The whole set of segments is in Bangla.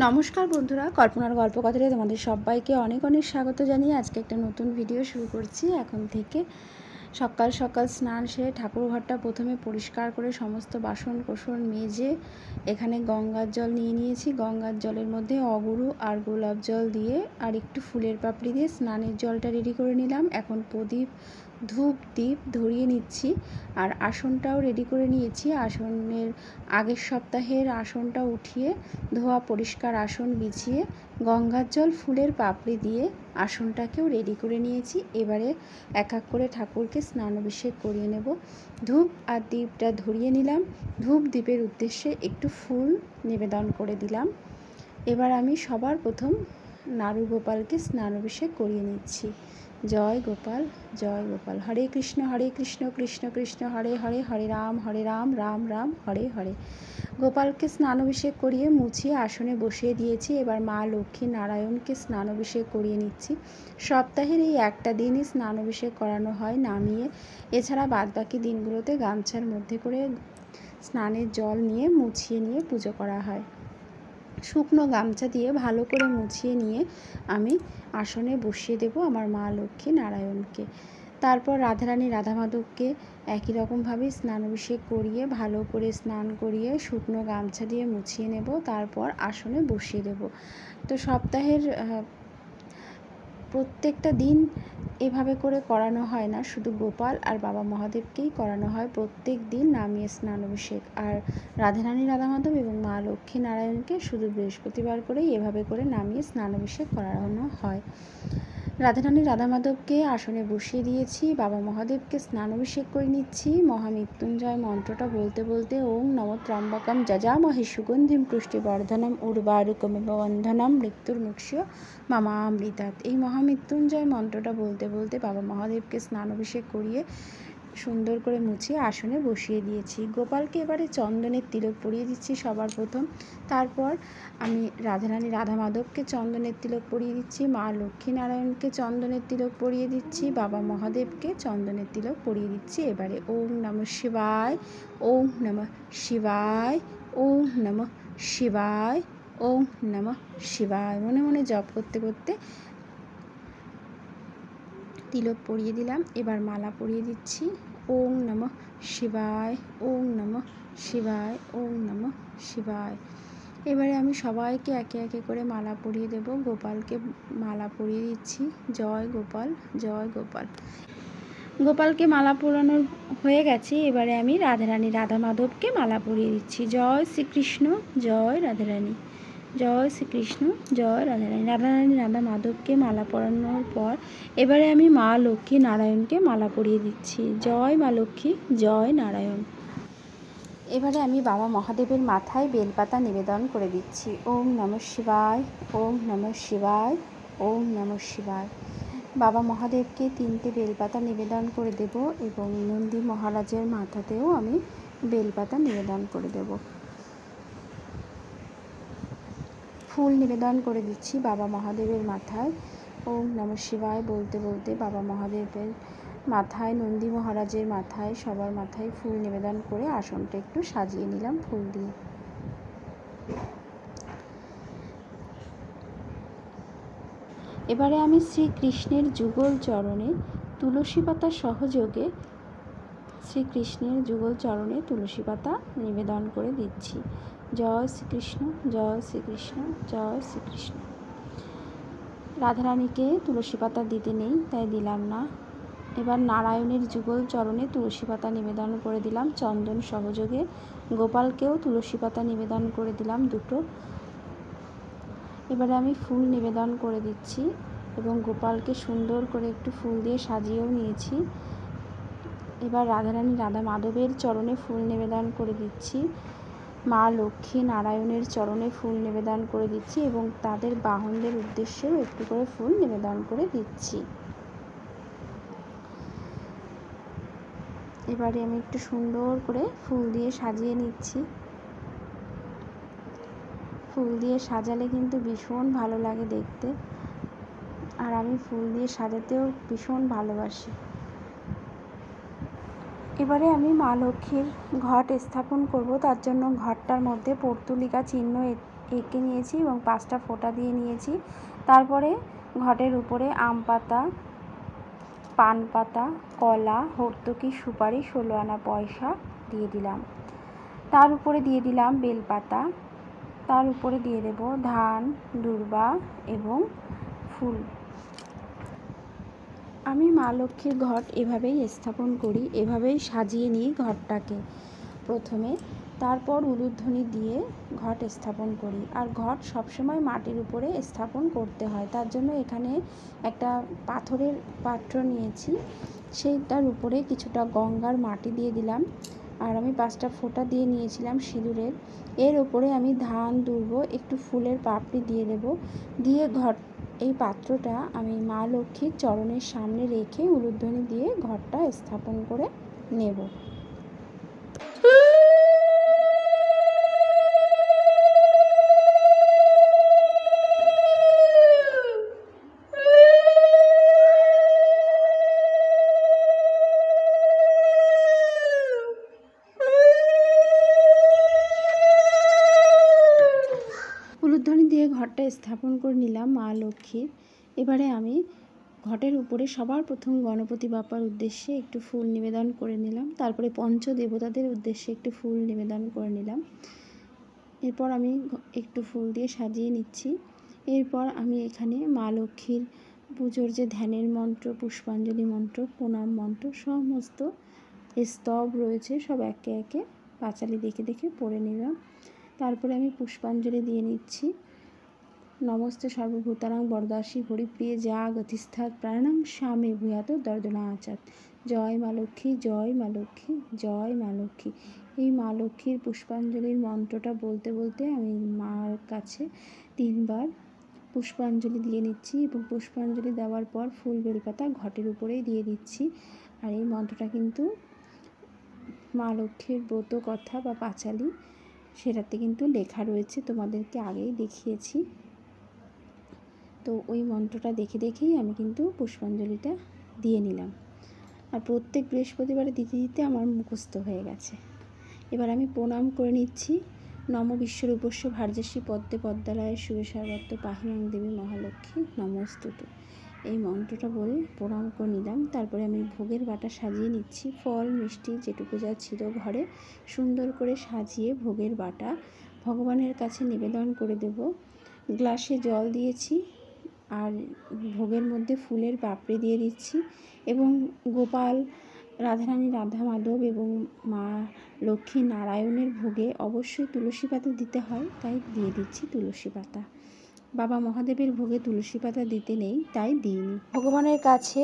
নমস্কার বন্ধুরা, কল্পনার গল্প কথায় তোমাদের সবাইকে অনেক অনেক স্বাগত জানিয়ে আজকে একটা নতুন ভিডিও শুরু করছি। এখন থেকে সকাল সকাল স্নান সেরে ঠাকুর ঘরটা প্রথমে পরিষ্কার করে সমস্ত বাসন কোসন মেজে এখানে গঙ্গার জল নিয়ে নিয়েছি। গঙ্গার জলের মধ্যে অগুরু আর গোলাপ জল দিয়ে আর একটু ফুলের পাপড়ি দিয়ে স্নানের জলটা রেডি করে নিলাম। এখন প্রদীপ ধূপ দ্বীপ ধরিয়ে নিচ্ছি আর আসনটাও রেডি করে নিয়েছি। আসনের আগের সপ্তাহের আসনটা উঠিয়ে ধোয়া পরিষ্কার আসন বিছিয়ে গঙ্গার জল ফুলের পাপড়ি দিয়ে আসনটাকেও রেডি করে নিয়েছি। এবারে এক এক করে ঠাকুরকে স্নান অভিষেক করিয়ে নেব। ধূপ আর দ্বীপটা ধরিয়ে নিলাম। ধূপ দ্বীপের উদ্দেশ্যে একটু ফুল নিবেদন করে দিলাম। এবার আমি সবার প্রথম নাড়ু গোপালকে স্নান অভিষেক করিয়ে নিচ্ছি। জয় গোপাল, জয় গোপাল। হরে কৃষ্ণ কৃষ্ণ কৃষ্ণ হরে হরে, হরে রাম রাম রাম হরে হরে। গোপালকে স্নান অভিষেক করিয়ে মুছিয়ে আসনে বসিয়ে দিয়েছি। এবার মা লক্ষ্মী নারায়ণকে স্নান অভিষেক করিয়ে নিচ্ছি। সপ্তাহের এই একটা দিনই স্নান অভিষেক করানো হয় নামিয়ে। এছাড়া বাদবাকি দিনগুলোতে গামছার মধ্যে করে স্নানের জল নিয়ে মুছিয়ে নিয়ে পুজো করা হয়। শুকনো গামছা দিয়ে ভালো করে মুছিয়ে নিয়ে আমি আসনে বসিয়ে দেব আমার মা লক্ষ্মী নারায়ণকে। তারপর রাধারানী রাধা মাধবকে একই রকমভাবে স্নান অভিষেক করিয়ে ভালো করে স্নান করিয়ে শুকনো গামছা দিয়ে মুছিয়ে নেব। তারপর আসনে বসিয়ে দেব। তো সপ্তাহের প্রত্যেকটা দিন এভাবে করে করানো হয় না, শুধু গোপাল আর বাবা মহাদেবকেই করানো হয় প্রত্যেক দিন নামিয়ে স্নান অভিষেক। আর রাধারানী রাধা মাধব এবং মা লক্ষ্মী নারায়ণকে শুধু বৃহস্পতিবার করেই এভাবে করে নামিয়ে স্নান অভিষেক করানো হয়। রাধারানী রাধা মাধবকে আসনে বসিয়ে দিয়েছি। বাবা মহাদেবকে স্নান অভিষেক করে নিচ্ছি। মহামৃত্যুঞ্জয় মন্ত্রটা বলতে বলতে ওং নম ত্রম্বকম যজামহে সুগন্ধিম পুষ্টিবর্ধনম উর্বারুকমিব বন্ধনম মৃত্যুর্মুক্ষীয় মামামৃতাৎ। এই মহামৃত্যুঞ্জয় মন্ত্রটা বলতে বলতে বাবা মহাদেবকে স্নান অভিষেক করিয়ে সুন্দর করে মুছিয়ে আসনে বসিয়ে দিয়েছি। গোপালকে এবারে চন্দনের তিলক পরিয়ে দিচ্ছি সবার প্রথম। তারপর আমি রাধারানী রাধা মাধবকে চন্দনের তিলক পরিয়ে দিচ্ছি। মা লক্ষ্মী নারায়ণকে চন্দনের তিলক পরিয়ে দিচ্ছি। বাবা মহাদেবকে চন্দনের তিলক পরিয়ে দিচ্ছি। এবারে ওম নমঃ শিবায়, ওম নমঃ শিবায়, ওম নমঃ শিবায়, ওম নমঃ শিবায় মনে মনে জপ করতে করতে তিলক পরিয়ে দিলাম। এবার মালা পরিয়ে দিচ্ছি। ওং নমঃ শিবায়, ওং নমঃ শিবায়, ওং নমঃ শিবায়। এবারে আমি সবাইকে একে একে করে মালা পরিয়ে দেব। গোপালকে মালা পরিয়ে দিচ্ছি। জয় গোপাল, জয় গোপাল। গোপালকে মালা পরানোর হয়ে গেছে। এবারে আমি রাধারানী রাধা মাধবকে মালা পরিয়ে দিচ্ছি। জয় শ্রীকৃষ্ণ, জয় রাধারানী, জয় শ্রীকৃষ্ণ, জয় রাধারানী। রাধারানী রাধা মাধবকে মালা পরানোর পর এবারে আমি মা লক্ষ্মী নারায়ণকে মালা পরিয়ে দিচ্ছি। জয় মা লক্ষ্মী, জয় নারায়ণ। এবারে আমি বাবা মহাদেবের মাথায় বেলপাতা নিবেদন করে দিচ্ছি। ওম নমঃ শিবায়, ওম নমঃ শিবায়, ওম নমঃ শিবায়। বাবা মহাদেবকে 3টে বেলপাতা নিবেদন করে দেব এবং নন্দী মহারাজের মাথাতেও আমি বেলপাতা নিবেদন করে দেব। ফুল নিবেদন করে দিচ্ছি বাবা মহাদেবের মাথায়। ওম নমঃ শিবায় বলতে বলতে বাবা মহাদেবের মাথায়, নন্দী মহারাজের মাথায়, সবার মাথায় ফুল নিবেদন করে আসনটা একটু সাজিয়ে নিলাম ফুল দিয়ে। এবারে আমি শ্রীকৃষ্ণের যুগল চরণে তুলসী পাতা সহযোগে শ্রীকৃষ্ণের যুগল চরণে তুলসী পাতা নিবেদন করে দিচ্ছি। জয় শ্রীকৃষ্ণ, জয় শ্রীকৃষ্ণ, জয় শ্রীকৃষ্ণ। রাধারানীকে তুলসী পাতা দিতে নেই তাই দিলাম না। এবার নারায়ণের যুগল চরণে তুলসী পাতা নিবেদন করে দিলাম চন্দন সহযোগে। গোপালকেও তুলসী পাতা নিবেদন করে দিলাম 2টো। এবারে আমি ফুল নিবেদন করে দিচ্ছি এবং গোপালকে সুন্দর করে একটু ফুল দিয়ে সাজিয়েও নিয়েছি। এবার রাধারানী রাধা মাধবের চরণে ফুল নিবেদন করে দিচ্ছি। মা লক্ষ্মী নারায়ণের চরণে ফুল নিবেদন করে দিচ্ছি এবং তাদের বাহনদের উদ্দেশ্যেও একটু করে ফুল নিবেদন করে দিচ্ছি। এবারে আমি একটু সুন্দর করে ফুল দিয়ে সাজিয়ে নিচ্ছি। ফুল দিয়ে সাজালে কিন্তু ভীষণ ভালো লাগে দেখতে, আর আমি ফুল দিয়ে সাজাতেও ভীষণ ভালোবাসি। এবারে আমি মা লক্ষ্মীর ঘট স্থাপন করব। তার জন্য ঘরটার মধ্যে পর্তুলিকা চিহ্ন এঁকে নিয়েছি এবং 5টা ফোঁটা দিয়ে নিয়েছি। তারপরে ঘটের উপরে আম পাতা, পান পাতা, কলা, হর্তকি, সুপারি, 16 আনা পয়সা দিয়ে দিলাম। তার উপরে দিয়ে দিলাম বেলপাতা, তার উপরে দিয়ে দেব ধান, দূর্বা এবং ফুল। আমি মা লক্ষ্মীর ঘট এভাবেই স্থাপন করি, এভাবেই সাজিয়ে নিই ঘটটাকে প্রথমে, তারপর উলুধ্বনি দিয়ে ঘট স্থাপন করি। আর ঘট সবসময় মাটির উপরে স্থাপন করতে হয়, তার জন্য এখানে একটা পাথরের পাত্র নিয়েছি, সেইটার উপরে কিছুটা গঙ্গার মাটি দিয়ে দিলাম। আর আমি 5টা ফোঁটা দিয়ে নিয়েছিলাম সিঁদুরের। এর উপরে আমি ধান, দুর্ব, একটু ফুলের পাপড়ি দিয়ে দেব। দিয়ে ঘট এই পাত্রটা আমি মা লক্ষ্মীর চরণের সামনে রেখে উলুধ্বনি দিয়ে ঘরটা স্থাপন করে নেব। উলুধ্বনি দিয়ে ঘরটা স্থাপন করে নিলাম মা লক্ষ্মীর। এবারে আমি ঘটের উপরে সবার প্রথম গণপতি বাপ্পার উদ্দেশ্যে একটু ফুল নিবেদন করে নিলাম, তারপরে পঞ্চদেবতাদের উদ্দেশ্যে একটু ফুল নিবেদন করে নিলাম। এরপর আমি একটু ফুল দিয়ে সাজিয়ে নিচ্ছি। এরপর আমি এখানে মা লক্ষ্মীর পুজোর যে ধ্যানের মন্ত্র, পুষ্পাঞ্জলি মন্ত্র, প্রণাম মন্ত্র, সমস্ত স্তব রয়েছে সব একে একে পাঁচালি দেখে দেখে পড়ে নিলাম। তারপরে আমি পুষ্পাঞ্জলি দিয়ে নিচ্ছি। নমস্তে সর্বভূতানাং বরদাসী হরিপ্রিয়ে যা গতিস্থাত প্রাণাং স্বামী ভূয়াত দর্দনা আচাত। জয় মা লক্ষ্মী, জয় মা লক্ষ্মী, জয় মা লক্ষ্মী। এই মা লক্ষ্মীর পুষ্পাঞ্জলির মন্ত্রটা বলতে বলতে আমি মার কাছে 3 বার পুষ্পাঞ্জলি দিয়ে নিচ্ছি এবং পুষ্পাঞ্জলি দেওয়ার পর ফুল বেলপাতা ঘটের উপরেই দিয়ে দিচ্ছি। আর এই মন্ত্রটা কিন্তু মা লক্ষ্মীর ব্রত কথা বা পাঁচালি, সেটাতে কিন্তু লেখা রয়েছে, তোমাদেরকে আগেই দেখিয়েছি। তো ওই মন্ত্রটা দেখে দেখেই আমি কিন্তু পুষ্পাঞ্জলিটা দিয়ে নিলাম। আর প্রত্যেক বৃহস্পতিবারে দিতে দিতে আমার মুখস্থ হয়ে গেছে। এবার আমি প্রণাম করে নিচ্ছি। নম বিশ্বরূপস্য ভার্যশ্রী পদ্মে পদ্মালয়ে শুভে সর্বত্র পাহিমাং দেবী মহালক্ষ্মী নমস্তুতে। এই মন্ত্রটা বলে প্রণাম করে নিলাম। তারপরে আমি ভোগের বাটা সাজিয়ে নিচ্ছি। ফল মিষ্টি যেটুকু যা ছিল ঘরে সুন্দর করে সাজিয়ে ভোগের বাটা ভগবানের কাছে নিবেদন করে দেব। গ্লাসে জল দিয়েছি আর ভোগের মধ্যে ফুলের পাপড়ি দিয়ে দিচ্ছি এবং গোপাল, রাধারানী, রাধা মাধব এবং মা লক্ষ্মী নারায়ণের ভোগে অবশ্যই তুলসী পাতা দিতে হয়, তাই দিয়ে দিচ্ছি তুলসী পাতা। বাবা মহাদেবের ভোগে তুলসী পাতা দিতে নেই, তাই দিইনি। ভগবানের কাছে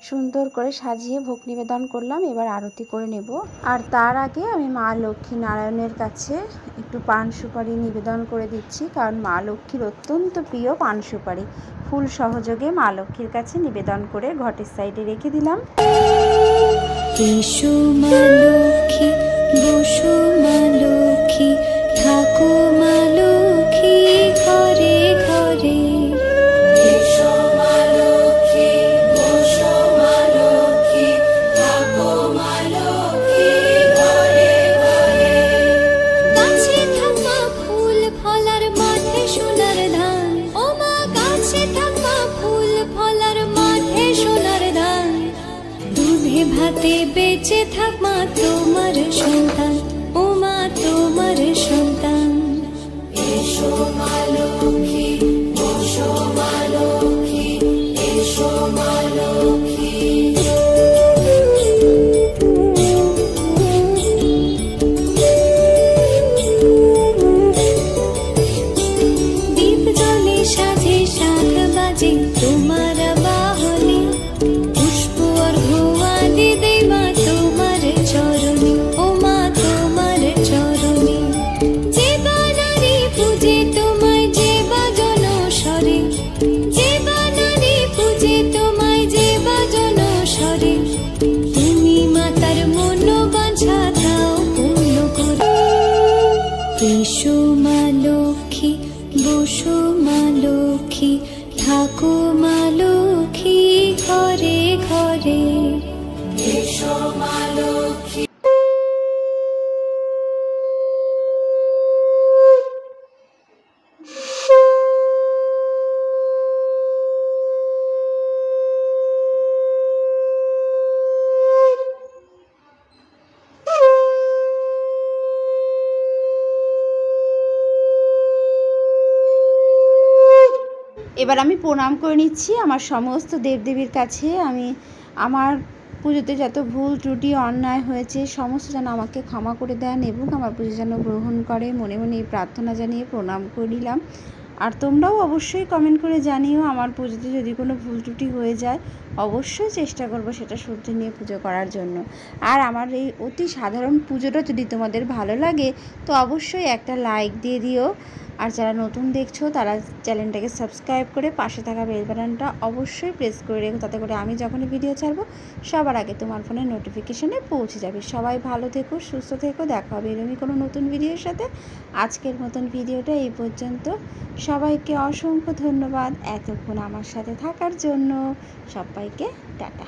সুন্দর করে সাজিয়ে ভোগ নিবেদন করলাম। এবার আরতি করে নেব। আর তার আগে আমি মা লক্ষ্মী নারায়ণের কাছে একটু পান সুপারি নিবেদন করে দিচ্ছি, কারণ মা লক্ষ্মীর অত্যন্ত প্রিয় পান সুপারি। ফুল সহযোগে মা লক্ষ্মীর কাছে নিবেদন করে ঘটের সাইডে রেখে দিলাম। এসো মা লক্ষ্মী, বসো মা লক্ষ্মী, থাকো মা লক্ষ্মী ঘরে ঘরে। এসো মা লক্ষ্মী, বসো মা লক্ষ্মী, থাকো মা লক্ষ্মী ঘরে ঘরে। গাছে থাকা ফুল ফলার মাঠে সোনার ধান, ও মা গাছে থাকা ফুল ফলার মাঠে সোনার ধান। দুধে ভাতে বেঁচে থাক মা তোমার সন্তান, ও মা তোমার সন্তান। এসো মা লক্ষ্মী, বসো মা লক্ষ্মী, এসো মা লক্ষ্মী। দীপ জলে সাজে শাখ বাজে তোমার বাহনে, পুষ্প আর ভুয়ালি দেই মা তোমার চরণে, ও মা তোমার চরণে। যে বানারি পূজে তোমায় যে বাজন স্বরে, যে বানারি পূজে তোমায় যে বাজন স্বরে। তুমি মাতার মনোবাঞ্ছা দাও পূর্ণ করে। এসো মা লক্ষ্মী, বসো মা লক্ষ্মী, থাকো মা লক্ষ্মী ঘরে ঘরে। এসো মা লক্ষ্মী। এবার আমি প্রণাম করে নিচ্ছি আমার সমস্ত দেবদেবীর কাছে। আমি আমার পুজোতে যত ভুল ত্রুটি অন্যায় হয়েছে সমস্ত যেন আমাকে ক্ষমা করে দেন এবং আমার পুজো যেন গ্রহণ করে, মনে মনে এই প্রার্থনা জানিয়ে প্রণাম করিলাম। আর তোমরাও অবশ্যই কমেন্ট করে জানিও আমার পুজোতে যদি কোনো ভুল ত্রুটি হয়ে যায়, অবশ্যই চেষ্টা করবো সেটা শুধরে নিয়ে পুজো করার জন্য। আর আমার এই অতি সাধারণ পুজোটা যদি তোমাদের ভালো লাগে তো অবশ্যই একটা লাইক দিয়ে দিও। আর যারা নতুন দেখছো তারা চ্যানেলটাকে সাবস্ক্রাইব করে পাশে থাকা বেল বাটনটা অবশ্যই প্রেস করে রেখো, তাতে করে আমি যখনই ভিডিও ছাড়বো সবার আগে তোমার ফোনে নোটিফিকেশানে পৌঁছে যাবে। সবাই ভালো থেকো, সুস্থ থেকো, দেখা হবে এরকমই কোনো নতুন ভিডিওর সাথে। আজকের মতন ভিডিওটা এই পর্যন্ত। সবাইকে অসংখ্য ধন্যবাদ এতক্ষণ আমার সাথে থাকার জন্য। সবাইকে টাটা।